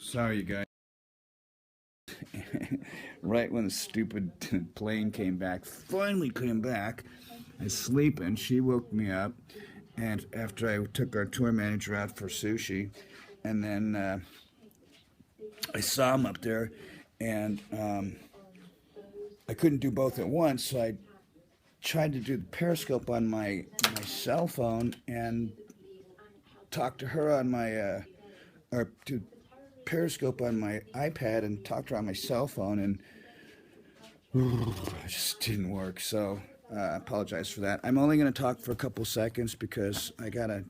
Sorry, you guys. Right when the stupid plane came back, finally came back, I was sleeping. She woke me up, and after I took our tour manager out for sushi, and then I saw him up there, and I couldn't do both at once, so I tried to do the Periscope on my cell phone and talk to her on my or to Periscope on my iPad and talk to her on my cell phone, and it just didn't work. So I apologize for that. I'm only going to talk for a couple seconds because I gotta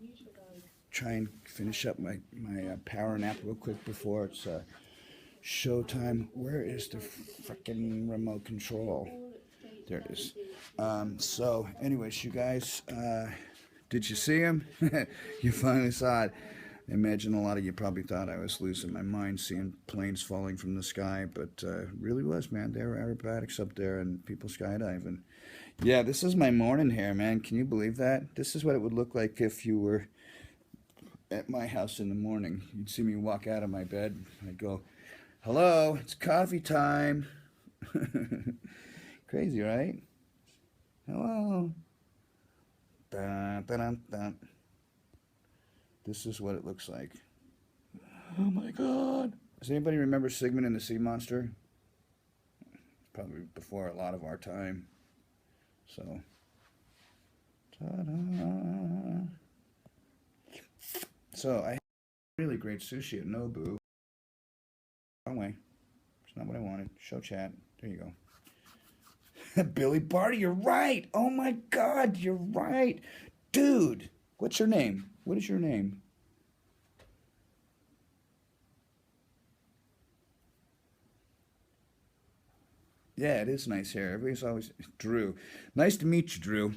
try and finish up my power nap real quick before it's showtime. Where is the freaking remote control? There it is. So, anyways, you guys, did you see him? You finally saw it. I imagine a lot of you probably thought I was losing my mind seeing planes falling from the sky, but really was, man. There were aerobatics up there and people skydiving. Yeah, this is my morning hair, man. Can you believe that? This is what it would look like if you were at my house in the morning. You'd see me walk out of my bed. I'd go, hello, it's coffee time. Crazy, right? Hello. Dun, dun, dun, dun. This is what it looks like. Oh my God. Does anybody remember Sigmund and the Sea Monster? Probably before a lot of our time. So, ta-da. So I had really great sushi at Nobu. Wrong way. It's not what I wanted. Show chat. There you go. Billy Barty, you're right. Oh my God, you're right. Dude, what's your name? What is your name? Yeah, it is nice hair. Everybody's always Drew. Nice to meet you, Drew.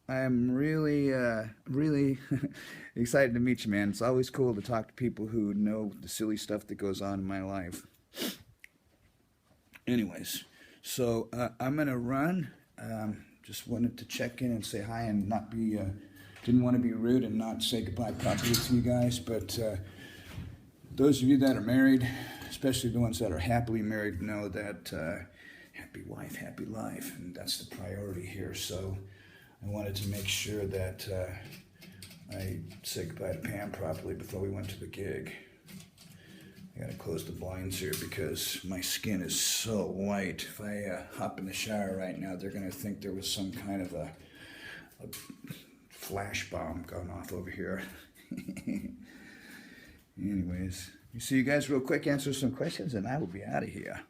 I'm really, really excited to meet you, man. It's always cool to talk to people who know the silly stuff that goes on in my life. Anyways, so I'm gonna run. Just wanted to check in and say hi and not be, didn't want to be rude and not say goodbye properly to you guys. But those of you that are married, especially the ones that are happily married, know that happy wife, happy life, and that's the priority here. So I wanted to make sure that I said goodbye to Pam properly before we went to the gig. I gotta close the blinds here because my skin is so white. If I hop in the shower right now, they're gonna think there was some kind of a flash bomb going off over here. Anyways, you see you guys real quick, answer some questions, and I will be out of here.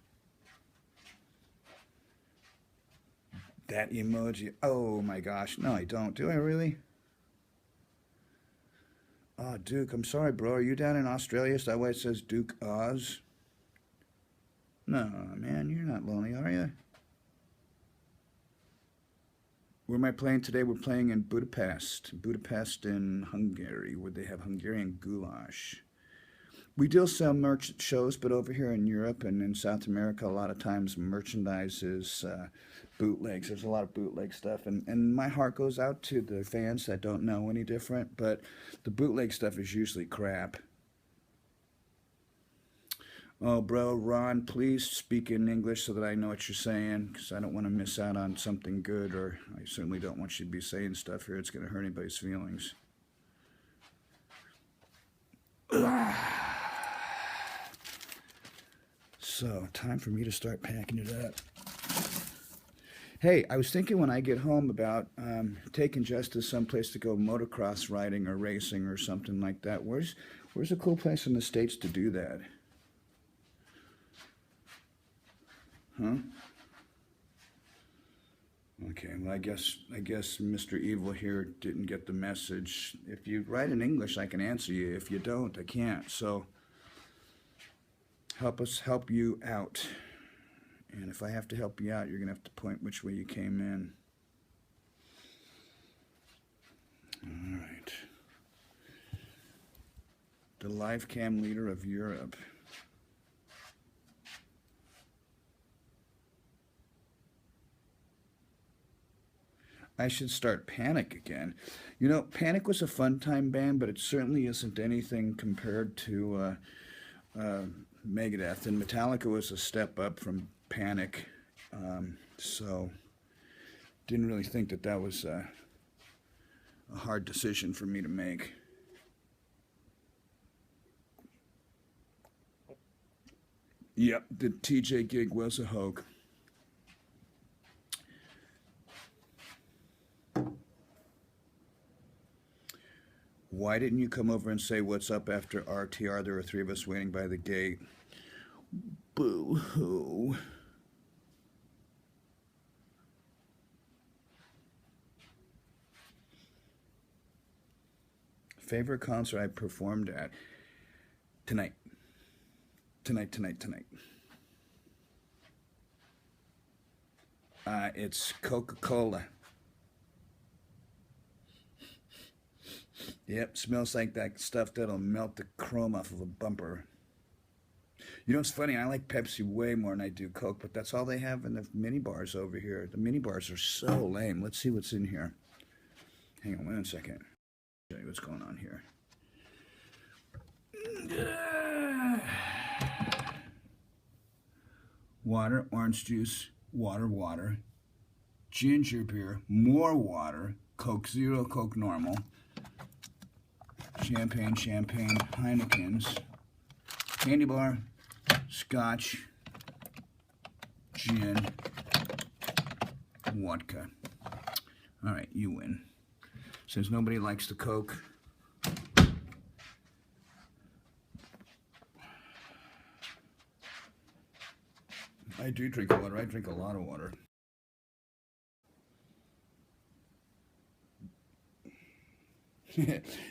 That emoji. Oh my gosh. No, I don't. Do I really? Oh, Duke, I'm sorry, bro. Are you down in Australia? Is that why it says Duke Oz? No, man, you're not lonely, are you? Where am I playing today? We're playing in Budapest. Budapest in Hungary, where they have Hungarian goulash. We do sell merch at shows, but over here in Europe and in South America, a lot of times merchandise is bootlegs. There's a lot of bootleg stuff, and my heart goes out to the fans that don't know any different, but the bootleg stuff is usually crap. Oh, bro, Ron, please speak in English so that I know what you're saying, because I don't want to miss out on something good, or I certainly don't want you to be saying stuff here. It's going to hurt anybody's feelings. So, time for me to start packing it up. Hey, I was thinking when I get home about taking Justice someplace to go motocross riding or racing or something like that. Where's a cool place in the States to do that? Huh? Okay, well, I guess Mr. Evil here didn't get the message. If you write in English, I can answer you. If you don't, I can't. So help us help you out. And if I have to help you out, you're going to have to point which way you came in. All right. The live cam leader of Europe. I should start Panic again. You know, Panic was a fun time band, but it certainly isn't anything compared to Megadeth, and Metallica was a step up from Panic, so didn't really think that that was a hard decision for me to make. Yep, the TJ gig was a hoax. Why didn't you come over and say what's up after RTR? There were 3 of us waiting by the gate. Boo-hoo. Favorite concert I performed at? Tonight. It's Coca-Cola. Yep, smells like that stuff that'll melt the chrome off of a bumper. You know, it's funny, I like Pepsi way more than I do Coke, but that's all they have in the mini bars over here. The mini bars are so lame. Let's see what's in here. Hang on 1 second. Show you what's going on here. Water, orange juice, water, ginger beer, more water, Coke Zero, Coke Normal, champagne, Heineken's, candy bar, scotch, gin, vodka. All right, you win. Since nobody likes the Coke, I do drink water. I drink a lot of water.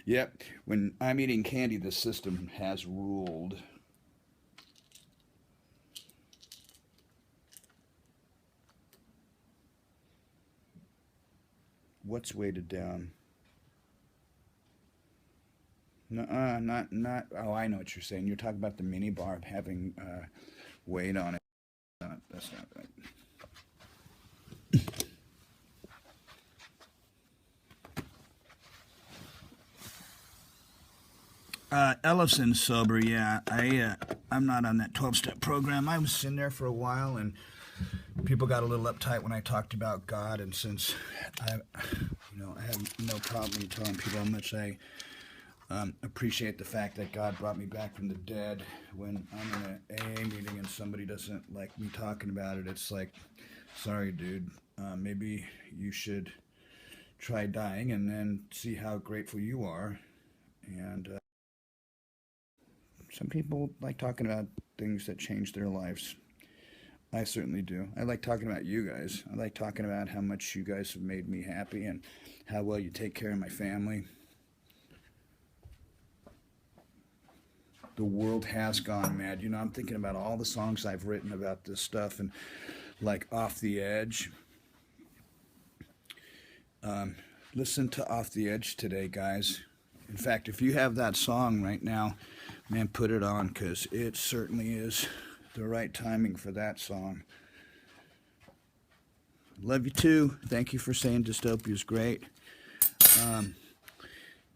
Yep, when I'm eating candy, the system has ruled. What's weighted down? No, not. Oh, I know what you're saying. You're talking about the mini bar having weight on it. That's not right. Ellison's sober, yeah. I'm not on that 12-step program. I was in there for a while, and people got a little uptight when I talked about God. And since I have no problem telling people how much I appreciate the fact that God brought me back from the dead. When I'm in an AA meeting and somebody doesn't like me talking about it, it's like, sorry, dude. Maybe you should try dying and then see how grateful you are. And some people like talking about things that change their lives. I certainly do. I like talking about you guys. I like talking about how much you guys have made me happy and how well you take care of my family. The world has gone mad. You know, I'm thinking about all the songs I've written about this stuff and like Off the Edge. Listen to Off the Edge today, guys. In fact, if you have that song right now, man, put it on, because it certainly is the right timing for that song. Love you too. Thank you for saying Dystopia is great.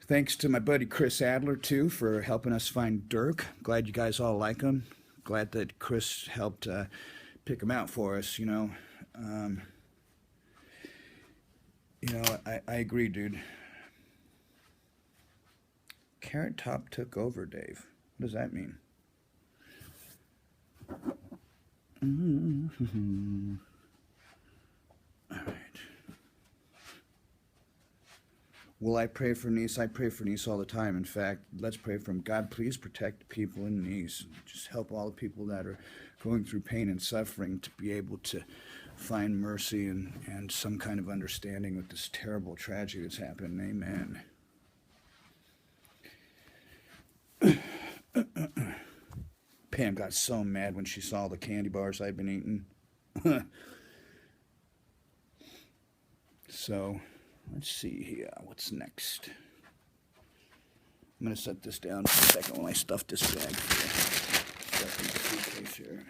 Thanks to my buddy Chris Adler too for helping us find Dirk. Glad you guys all like him. Glad that Chris helped pick him out for us. I agree, dude. Carrot Top took over, Dave. What does that mean? All right. Will I pray for Nice? I pray for Nice all the time. In fact, let's pray for him. God, please protect people in Nice. Just help all the people that are going through pain and suffering to be able to find mercy and some kind of understanding with this terrible tragedy that's happened. Amen. Pam got so mad when she saw the candy bars I'd been eating. So, let's see here. What's next? I'm going to set this down for a second while I stuff this bag here. Stuff in the suitcase here.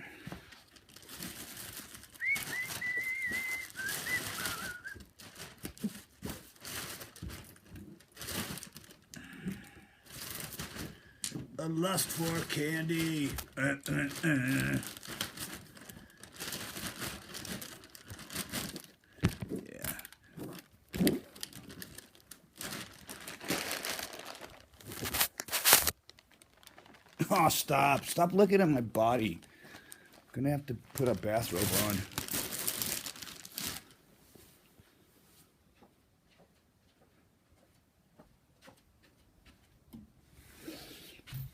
A lust for candy. Yeah. Oh, stop. Stop looking at my body. I'm gonna have to put a bathrobe on.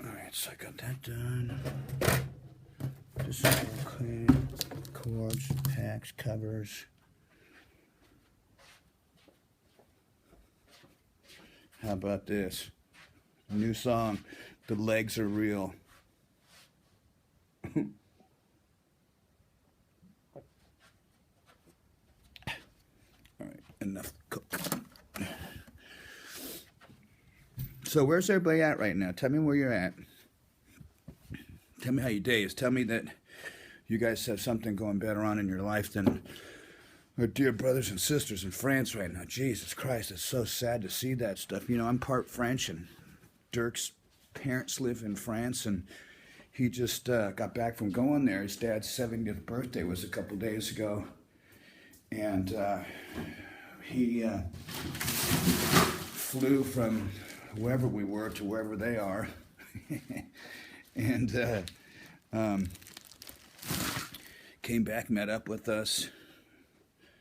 Alright, so I got that done. This is all clean. Cords, packs, covers. How about this? New song, The Legs Are Real. Alright, enough cook. So where's everybody at right now? Tell me where you're at. Tell me how your day is. Tell me that you guys have something going better on in your life than our dear brothers and sisters in France right now. Jesus Christ, it's so sad to see that stuff. You know, I'm part French, and Dirk's parents live in France, and he just got back from going there. His dad's 70th birthday was a couple days ago, and he flew from wherever we were to wherever they are, and came back, met up with us.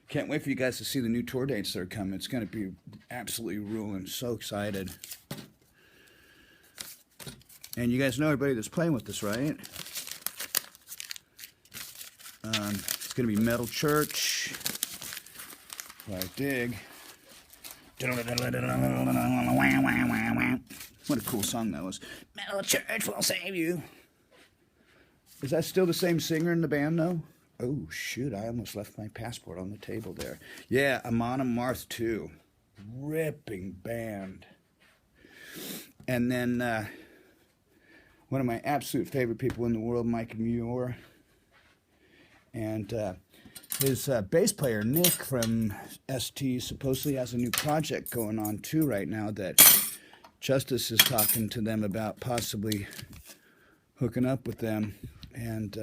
Can't wait for you guys to see the new tour dates that are coming. It's going to be absolutely ruling. So excited. And you guys know everybody that's playing with us, right? It's going to be Metal Church. I dig. What a cool song that was. Metal Church will save you. Is that still the same singer in the band, though? Oh, shoot, I almost left my passport on the table there. Yeah, Amon Amarth, too. Ripping band. And then one of my absolute favorite people in the world, Mike Muir. And his bass player, Nick, from ST, supposedly has a new project going on, too, right now that Justice is talking to them about possibly hooking up with them. And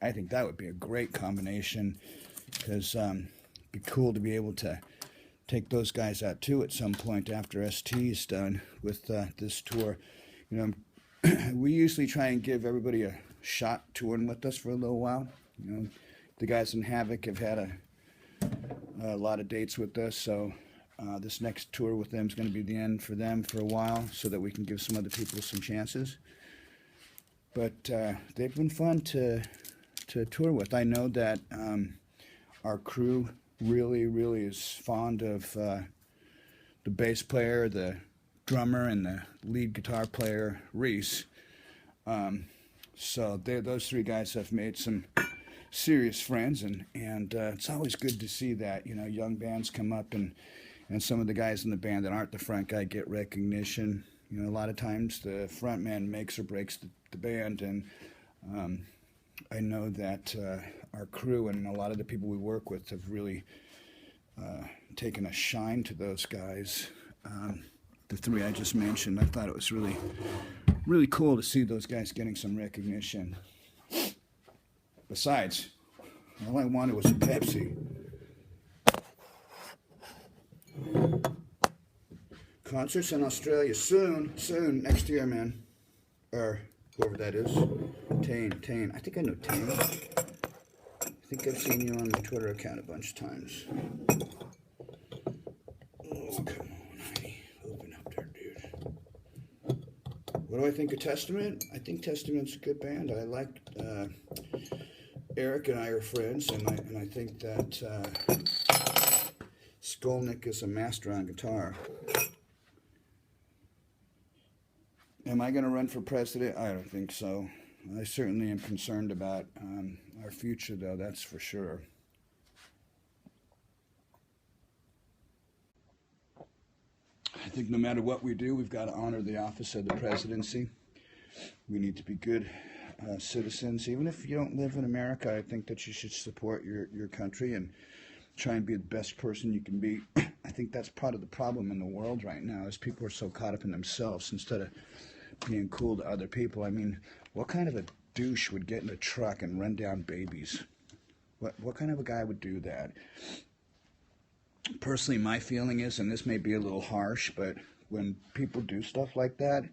I think that would be a great combination, because it'd be cool to be able to take those guys out too at some point after ST is done with this tour. You know, we usually try and give everybody a shot touring with us for a little while. You know, the guys in Havoc have had a lot of dates with us, so this next tour with them is going to be the end for them for a while, so that we can give some other people some chances. But they've been fun to tour with. I know that our crew really is fond of the bass player, the drummer, and the lead guitar player, Reese. So those three guys have made some serious friends, and it's always good to see that, you know, young bands come up, and some of the guys in the band that aren't the front guy get recognition. You know, a lot of times the front man makes or breaks the band, and I know that our crew and a lot of the people we work with have really taken a shine to those guys. The three I just mentioned, I thought it was really cool to see those guys getting some recognition. Besides, all I wanted was a Pepsi. Concerts in Australia soon, next year, man. Or whoever that is. Tane. I think I know Tane. I think I've seen you on my Twitter account a bunch of times. Oh, come on, honey. Open up there, dude. What do I think of Testament? I think Testament's a good band. I like Eric and I are friends, and I think that Skolnick is a master on guitar. Am I going to run for president? I don't think so. I certainly am concerned about our future, though, that's for sure. I think no matter what we do, we've got to honor the office of the presidency. We need to be good citizens. Even if you don't live in America, I think that you should support your country and try and be the best person you can be. I think that's part of the problem in the world right now, is people are so caught up in themselves instead of being cool to other people. I mean, what kind of a douche would get in a truck and run down babies? What kind of a guy would do that? Personally, my feeling is, and this may be a little harsh, but when people do stuff like that,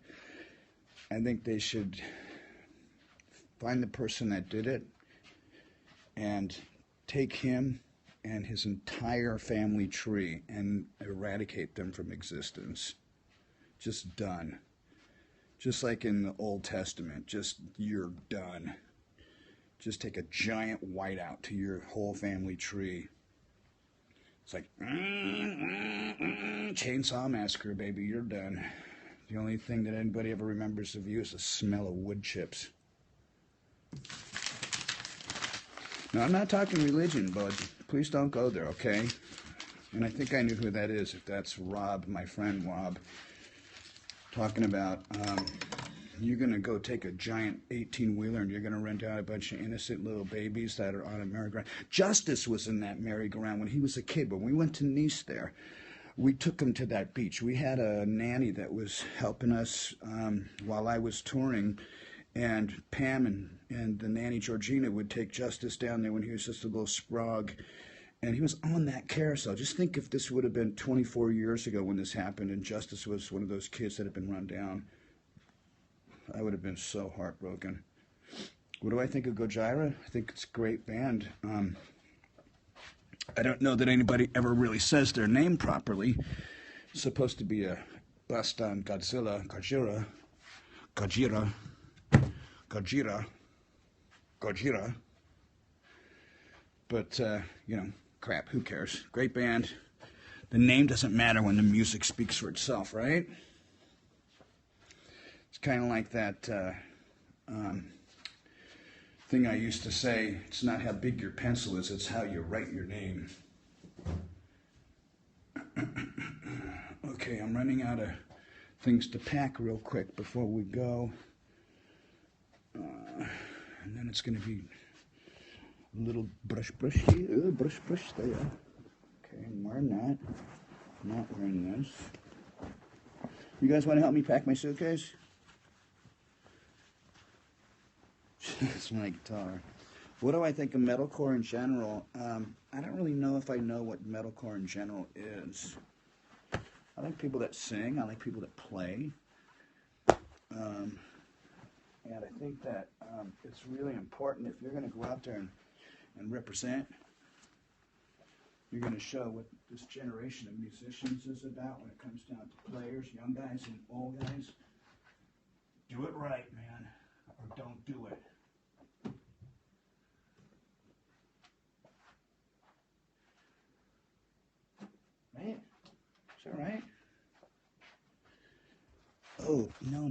I think they should find the person that did it and take him and his entire family tree and eradicate them from existence. Just done. Just like in the Old Testament, just you're done. Just take a giant whiteout to your whole family tree. It's like, Chainsaw Massacre, baby, you're done. The only thing that anybody ever remembers of you is the smell of wood chips. Now, I'm not talking religion, bud. Please don't go there, okay? And I think I knew who that is, if that's Rob, my friend Rob, talking about you're going to go take a giant 18-wheeler and you're going to rent out a bunch of innocent little babies that are on a merry-go-round. Justice was in that merry-go-round when he was a kid. When we went to Nice there, we took him to that beach. We had a nanny that was helping us while I was touring, and Pam and the nanny Georgina would take Justice down there when he was just a little sprog. And he was on that carousel. Just think if this would have been 24 years ago when this happened and Justice was one of those kids that had been run down. I would have been so heartbroken. What do I think of Gojira? I think it's a great band. I don't know that anybody ever really says their name properly. It's supposed to be a bust on Godzilla, Gojira. But, you know, crap, who cares? Great band. The name doesn't matter when the music speaks for itself, right? It's kind of like that thing I used to say, it's not how big your pencil is, it's how you write your name. Okay, I'm running out of things to pack real quick before we go. And then it's going to be a little brush here, brush there. Okay, I'm wearing that. I'm not wearing this. You guys want to help me pack my suitcase? That's my guitar. What do I think of metalcore in general? I don't really know if I know what metalcore in general is. I like people that sing. I like people that play. And I think that it's really important if you're going to go out there and represent. You're going to show what this generation of musicians is about when it comes down to players, young guys and old guys. Do it right, man, or don't do it. Right? Is that right? Oh, no.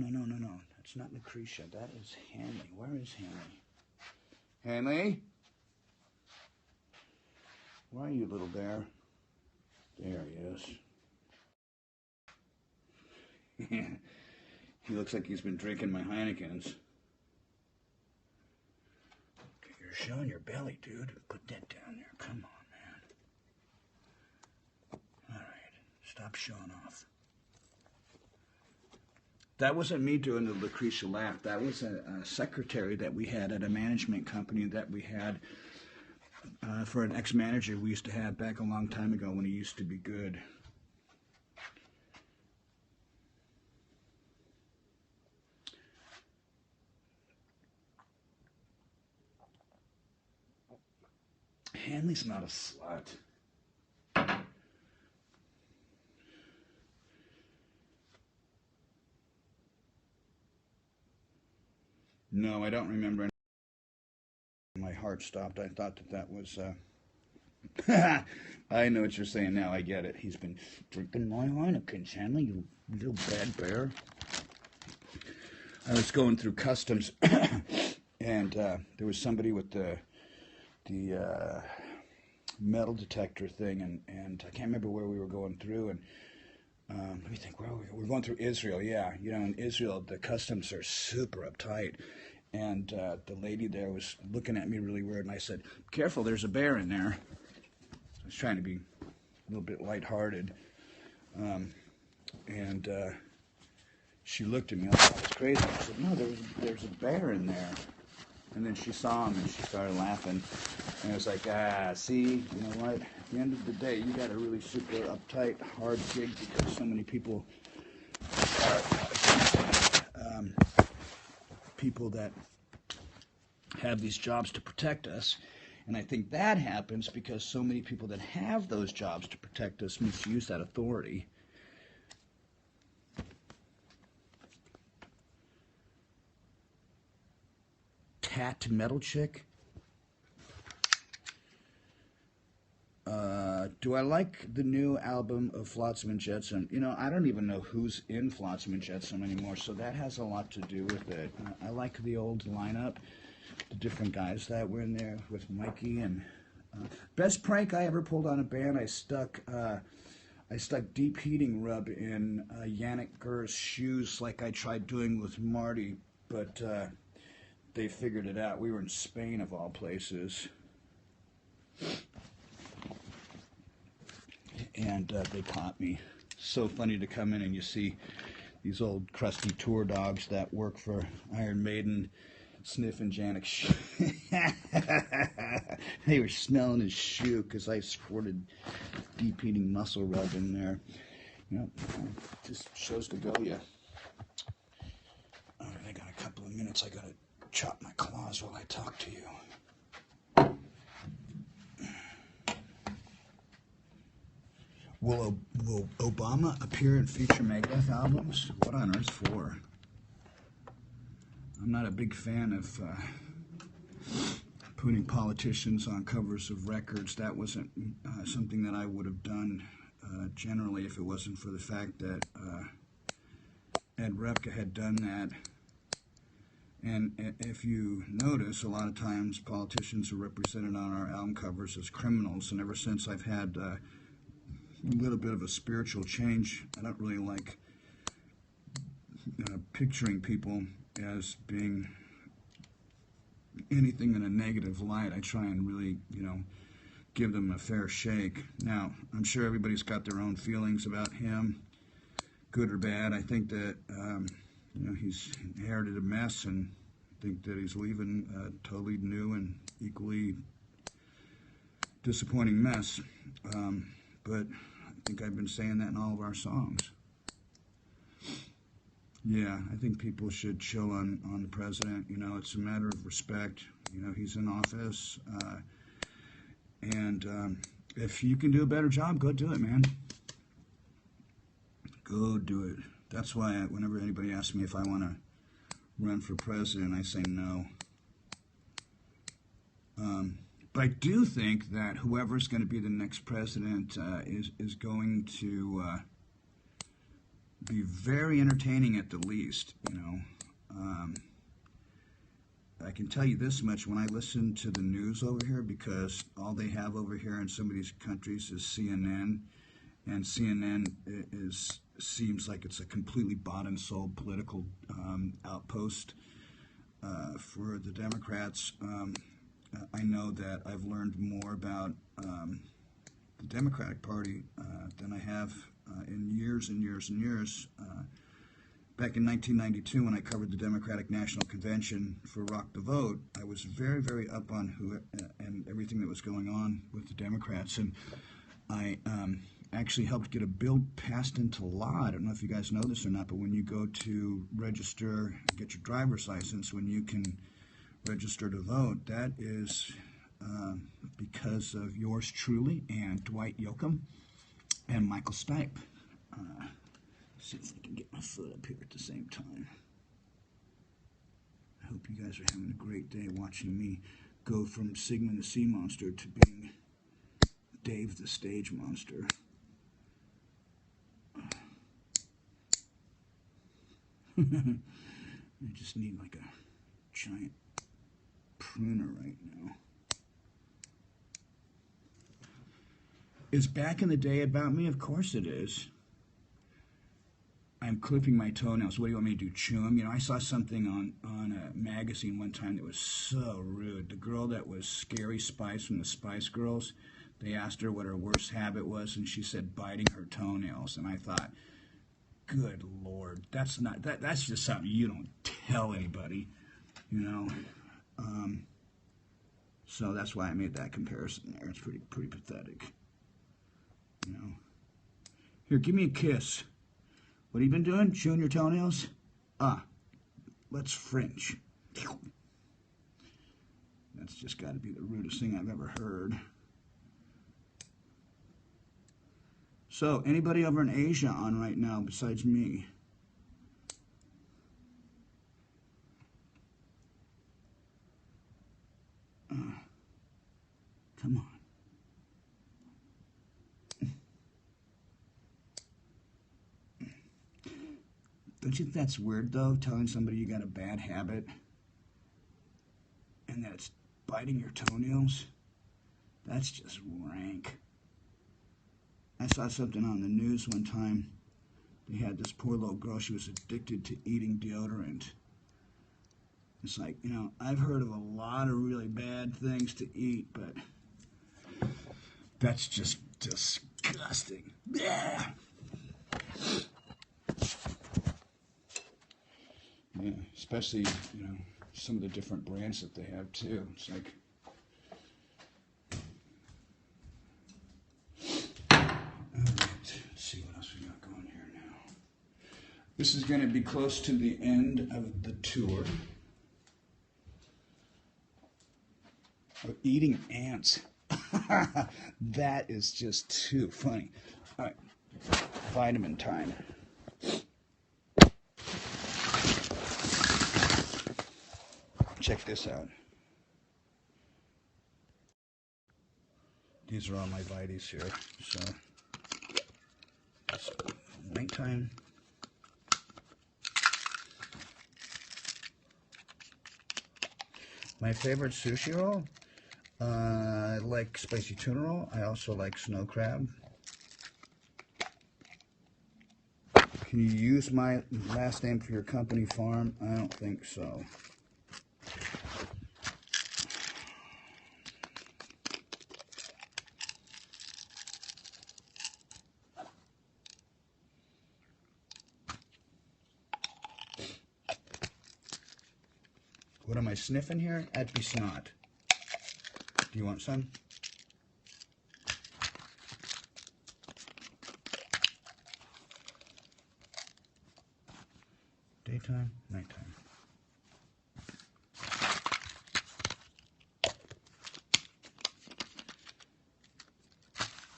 That's not Lucretia. That is Hanley. Where is Hanley? Hanley? Where are you, little bear? There he is. He looks like he's been drinking my Heinekens. Okay, you're showing your belly, dude. Put that down there. Come on, man. All right. Stop showing off. That wasn't me doing the Lucretia laugh. That was a secretary that we had at a management company that we had for an ex-manager we used to have back a long time ago when he used to be good. Hanley's not a slut. No, I don't remember. My heart stopped. I thought that was... I know what you're saying now. I get it. He's been drinking my Heinekens, Hanley, you little bad bear. I was going through customs, and there was somebody with the metal detector thing, and I can't remember where we were going through, and let me think, where were we? We're going through Israel, yeah. You know, in Israel, the customs are super uptight. And the lady there was looking at me really weird, and I said, "Careful, there's a bear in there." I was trying to be a little bit lighthearted. she looked at me, I thought I was crazy. I said, no, there's a bear in there. And then she saw him and she started laughing. And I was like, see, you know what? At the end of the day, you got a really super uptight, hard gig because so many people are people that have these jobs to protect us. And I think that happens because so many people that have those jobs to protect us misuse that authority. Tat Metal Chick. Do I like the new album of Flotsam and Jetsam? You know, I don't even know who's in Flotsam and Jetsam anymore, so that has a lot to do with it. I like the old lineup, the different guys that were in there with Mikey. And best prank I ever pulled on a band, I stuck deep heating rub in Yannick Gurr's shoes like I tried doing with Marty, but they figured it out. We were in Spain, of all places. And they caught me. So funny to come in and you see these old crusty tour dogs that work for Iron Maiden sniffing Janek's shoe. They were smelling his shoe because I squirted deep heating muscle rub in there. You know, just shows to go ya. All right, I got a couple of minutes. I got to chop my claws while I talk to you. Will Obama appear in future Megadeth albums? What on earth for? I'm not a big fan of putting politicians on covers of records. That wasn't something that I would have done generally if it wasn't for the fact that Ed Repka had done that. And if you notice, a lot of times politicians are represented on our album covers as criminals, and ever since I've had a little bit of a spiritual change, I don't really like picturing people as being anything in a negative light. I try and really, give them a fair shake. Now, I'm sure everybody's got their own feelings about him, good or bad. I think that, he's inherited a mess, and I think that he's leaving a totally new and equally disappointing mess. But I think I've been saying that in all of our songs. Yeah, I think people should chill on the president. It's a matter of respect. He's in office. And if you can do a better job, go do it, man. Go do it. That's why whenever anybody asks me if I want to run for president, I say no. But I do think that whoever's going to be the next president is going to be very entertaining at the least. I can tell you this much: when I listen to the news over here, because all they have over here in some of these countries is CNN, and CNN seems like it's a completely bought and sold political outpost for the Democrats. I know that I've learned more about the Democratic Party than I have in years and years and years. Back in 1992, when I covered the Democratic National Convention for Rock the Vote, I was very, very up on who and everything that was going on with the Democrats. And I actually helped get a bill passed into law. I don't know if you guys know this or not, but when you go to register, get your driver's license, when you can register to vote, that is because of yours truly and Dwight Yoakam and Michael Stipe. See if I can get my foot up here at the same time. I hope you guys are having a great day watching me go from Sigmund the Sea Monster to being Dave the Stage Monster. I just need like a giant pruner right now. Is Back in the Day about me? Of course it is. I'm clipping my toenails. What do you want me to do, chew them? I saw something on a magazine one time that was so rude. The girl that was Scary Spice from the Spice Girls, they asked her what her worst habit was, and she said biting her toenails. And I thought, good Lord, that's just something you don't tell anybody, you know. So that's why I made that comparison there. It's pretty pathetic, you know. Here, give me a kiss. What have you been doing? Chewing your toenails? Let's French. That's just got to be the rudest thing I've ever heard. So, anybody over in Asia on right now besides me? Come on. Don't you think that's weird, though, telling somebody you got a bad habit and that it's biting your toenails? That's just rank. I saw something on the news one time. They had this poor little girl. She was addicted to eating deodorant. It's like, you know, I've heard of a lot of really bad things to eat, but that's just disgusting. Yeah. Yeah, especially, you know, some of the different brands that they have too. It's like, all right, let's see what else we got going here now. This is going to be close to the end of the tour. Oh, eating ants. That is just too funny. All right, vitamin time. Check this out. These are all my vites here. So nighttime. My favorite sushi roll? I like spicy tuna roll. I also like snow crab. Can you use my last name for your company farm? I don't think so. What am I sniffing here? That'd be snot. Do you want some? Daytime, nighttime.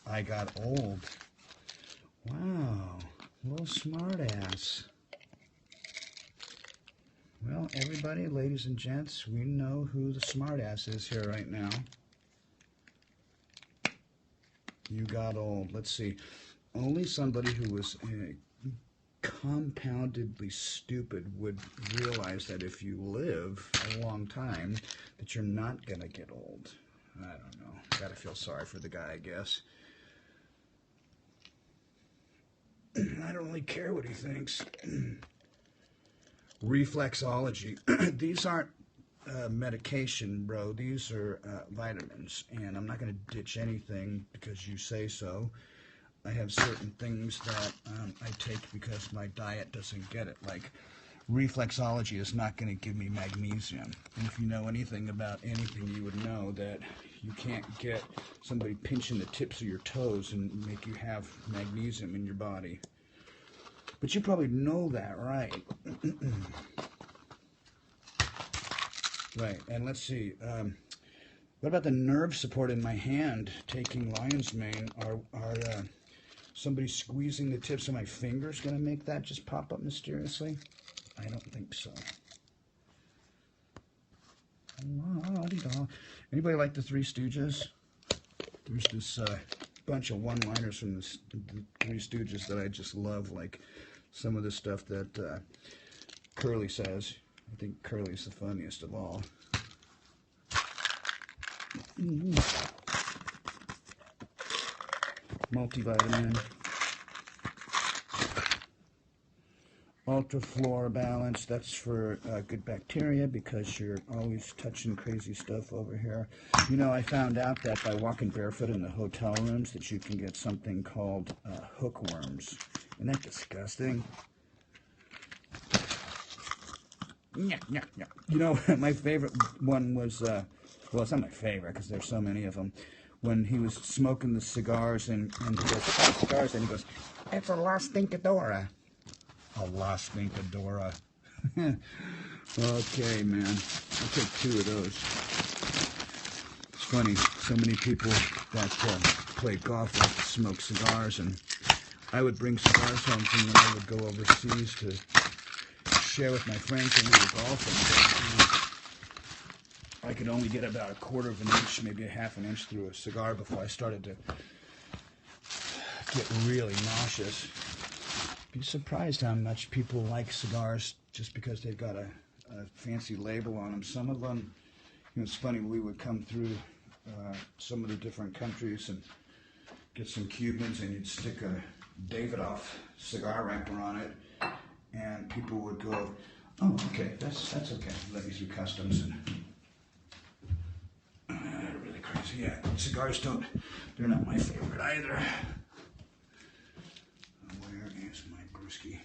I got old. Wow, little smart ass. Well, everybody, ladies and gents, we know who the smartass is here right now. You got old. Let's see. Only somebody who was compoundedly stupid would realize that if you live a long time, that you're not going to get old. I don't know. Gotta feel sorry for the guy, I guess. I don't really care what he thinks. Reflexology. These aren't medication, bro. These are vitamins, and I'm not going to ditch anything because you say so. I have certain things that I take because my diet doesn't get it. Like, reflexology is not going to give me magnesium. And if you know anything about anything, you would know that you can't get somebody pinching the tips of your toes and make you have magnesium in your body. But you probably know that, right? Right, and let's see. What about the nerve support in my hand taking lion's mane? Are somebody squeezing the tips of my fingers going to make that just pop up mysteriously? I don't think so. Anybody like the Three Stooges? There's this bunch of one-liners from the Three Stooges that I just love, like some of the stuff that Curly says. I think Curly's the funniest of all. Multivitamin. Ultra Flora Balance, that's for good bacteria because you're always touching crazy stuff over here. You know, I found out that by walking barefoot in the hotel rooms that you can get something called hookworms. Isn't that disgusting? Yeah. You know, my favorite one was, well, it's not my favorite because there's so many of them. When he was smoking the cigars and he goes, cigars, and he goes, it's a La Stinkadora. A La Stinkadora. Okay, man. I'll take 2 of those. It's funny, so many people that play golf like to smoke cigars, and I would bring cigars home from when I would go overseas to share with my friends when we were golfing. I could only get about 1/4 of an inch, maybe a 1/2 an inch through a cigar before I started to get really nauseous. Be surprised how much people like cigars just because they've got a fancy label on them. Some of them, you know, it's funny, we would come through some of the different countries and get some Cubans and you'd stick a Davidoff cigar wrapper on it and people would go, oh, okay, that's okay, let me through customs. And really crazy. Yeah, cigars they're not my favorite either. Where is my brewski?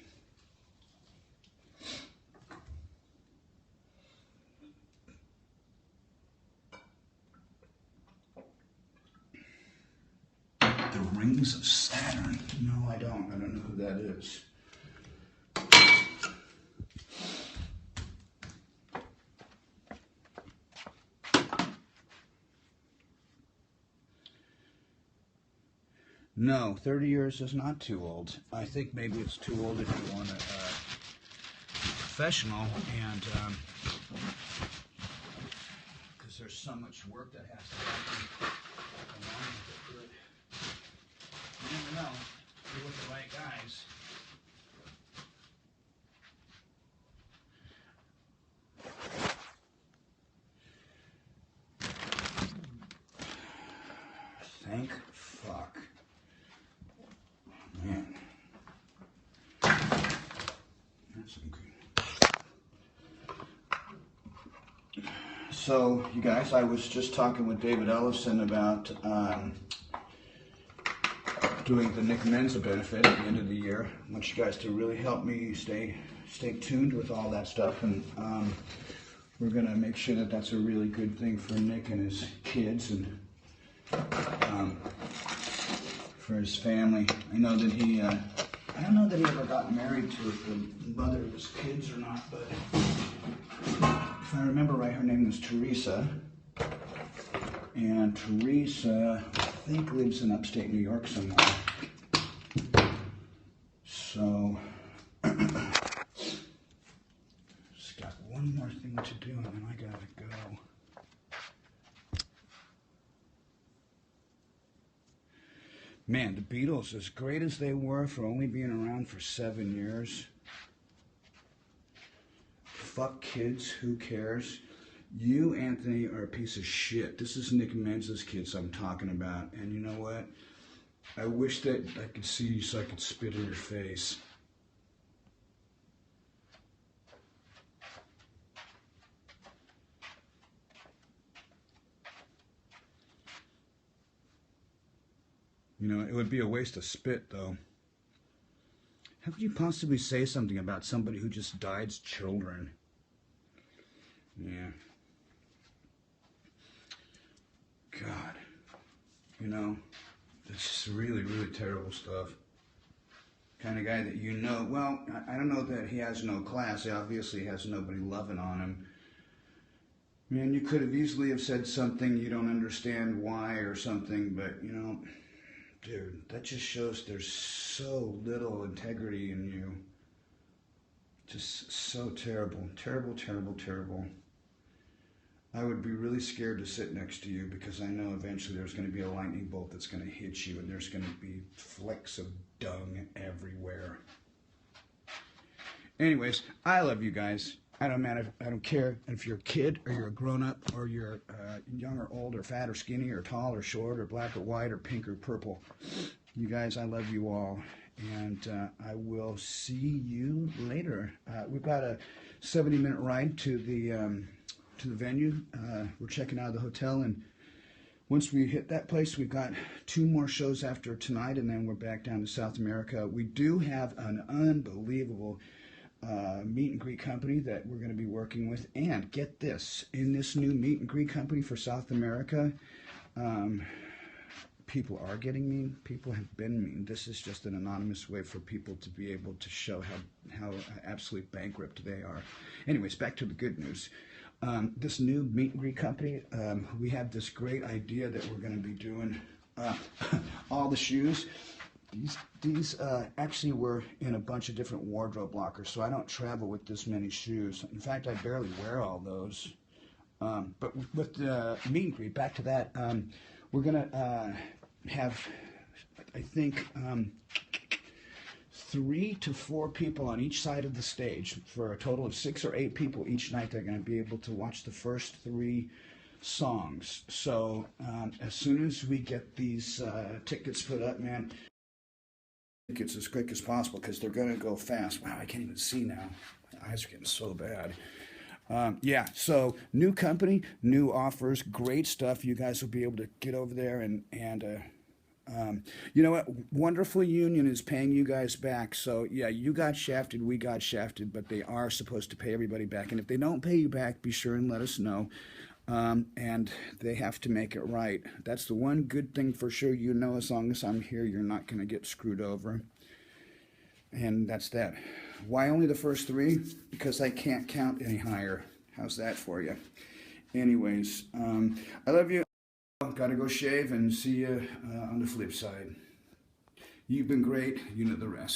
The Rings of Saturn. No, I don't. I don't know who that is. No, 30 years is not too old. I think maybe it's too old if you want a professional, and because there's so much work that has to happen along with it. But you never know. If you're with the right guys. Thank fuck. Man. That's good. So, you guys, I was just talking with David Ellison about doing the Nick Menza benefit at the end of the year. I want you guys to really help me stay tuned with all that stuff, and we're going to make sure that that's a really good thing for Nick and his kids and for his family. I know that I don't know that he ever got married to the mother of his kids or not, but if I remember right, her name was Teresa. And Teresa, I think, lives in upstate New York somewhere. So, just got one more thing to do and then I gotta go. Man, the Beatles, as great as they were for only being around for 7 years, fuck kids, who cares? You, Anthony, are a piece of shit. This is Nick Menza's kids I'm talking about, and you know what? I wish that I could see you so I could spit in your face. You know, it would be a waste of spit, though. How could you possibly say something about somebody who just died's children? Yeah. God. You know, it's really, really terrible stuff. Kind of guy that you know, well, I don't know that he has no class. He obviously has nobody loving on him. Man, you could have easily have said something you don't understand why or something, but, you know, dude, that just shows there's so little integrity in you. Just so terrible. Terrible, terrible, terrible. I would be really scared to sit next to you because I know eventually there's going to be a lightning bolt that's going to hit you and there's going to be flecks of dung everywhere. Anyways, I love you guys. I don't care if you're a kid or you're a grown-up or you're young or old or fat or skinny or tall or short or black or white or pink or purple. You guys, I love you all. and I will see you later. We've got a 70-minute ride to the venue. We're checking out of the hotel, and once we hit that place, we've got 2 more shows after tonight, and then we're back down to South America. We do have an unbelievable meet and greet company that we're going to be working with. And get this, in this new meet and greet company for South America, people are getting mean. People have been mean. This is just an anonymous way for people to be able to show how absolutely bankrupt they are. Anyways, back to the good news. This new meet and greet company, we have this great idea that we're going to be doing all the shoes. These actually were in a bunch of different wardrobe lockers, so I don't travel with this many shoes. In fact, I barely wear all those. But with the meet and greet, back to that, we're going to have, I think, 3 to 4 people on each side of the stage for a total of 6 or 8 people each night. They're going to be able to watch the first 3 songs. So as soon as we get these tickets put up, man, tickets as quick as possible because they're going to go fast. Wow, I can't even see now. My eyes are getting so bad. Yeah, so new company, new offers, great stuff. You guys will be able to get over there and you know what? Wonderful Union is paying you guys back. So yeah, you got shafted, we got shafted, but they are supposed to pay everybody back. And if they don't pay you back, be sure and let us know. And they have to make it right. That's the one good thing for sure. You know, as long as I'm here, you're not going to get screwed over. And that's that. Why only the first 3? Because I can't count any higher. How's that for you? Anyways, I love you. Gotta go shave and see you on the flip side. You've been great. You know the rest.